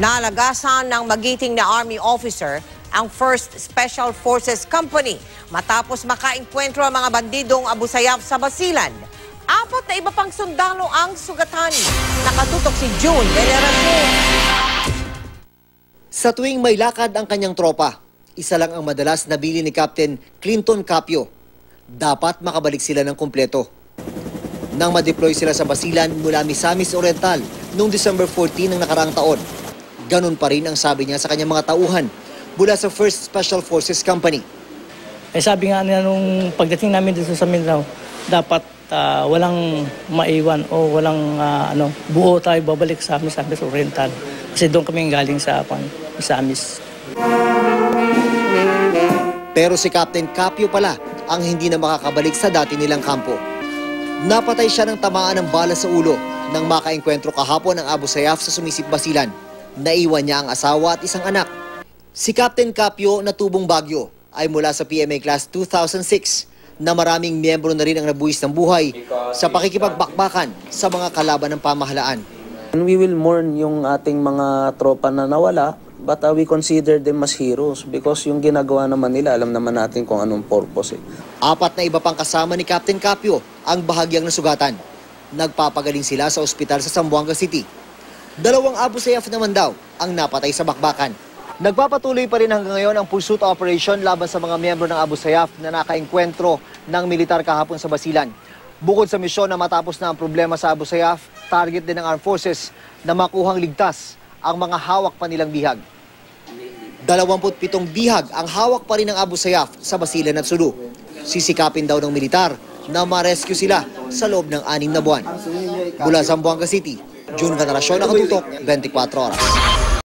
Nalagasan ng magiting na Army officer ang 1st Special Forces Company matapos makaengkwentro ang mga bandidong Abu Sayyaf sa Basilan. 4 na iba pang sundalo ang sugatan. Nakatutok si June Veneracion. Sa tuwing may lakad ang kanyang tropa, isa lang ang madalas nabili ni Captain Clinton Capio. Dapat makabalik sila ng kumpleto. Nang ma-deploy sila sa Basilan mula Misamis Oriental noong December 14 ng nakaraang taon, ganun pa rin ang sabi niya sa kanyang mga tauhan mula sa 1st Special Forces Company. Sabi nga niya nung pagdating namin dito sa Mindanao, dapat walang maiwan o walang buo tayo babalik sa Misamis Oriental. Kasi doon kami galing sa Misamis. Pero si Captain Capio pala ang hindi na makakabalik sa dati nilang kampo. Napatay siya ng tamaan ng bala sa ulo nang makaengkwentro kahapon ang Abu Sayyaf sa Sumisip Basilan. Naiwan niya ang asawa at isang anak. Si Captain Capio na tubong Baguio ay mula sa PMA Class 2006 na maraming miyembro na rin ang nabuwis ng buhay sa pakikipagbakbakan sa mga kalaban ng pamahalaan. We will mourn yung ating mga tropa na nawala, but we consider them as heroes because yung ginagawa naman nila, alam naman natin kung anong purpose. 4 na iba pang kasama ni Captain Capio ang bahagyang nasugatan. Nagpapagaling sila sa ospital sa Zamboanga City. 2 Abu Sayyaf naman daw ang napatay sa bakbakan. Nagpapatuloy pa rin hanggang ngayon ang pursuit operation laban sa mga miyembro ng Abu Sayyaf na nakaengkwentro ng militar kahapon sa Basilan. Bukod sa misyon na matapos na ang problema sa Abu Sayyaf, target din ng Armed Forces na makuhang ligtas ang mga hawak pa nilang bihag. 27 bihag ang hawak pa rin ng Abu Sayyaf sa Basilan at Sulu. Sisikapin daw ng militar na ma-rescue sila sa loob ng 6 na buwan. Mula sa Zamboanga City, June Veneracion, Nakatutok, 24 Oras.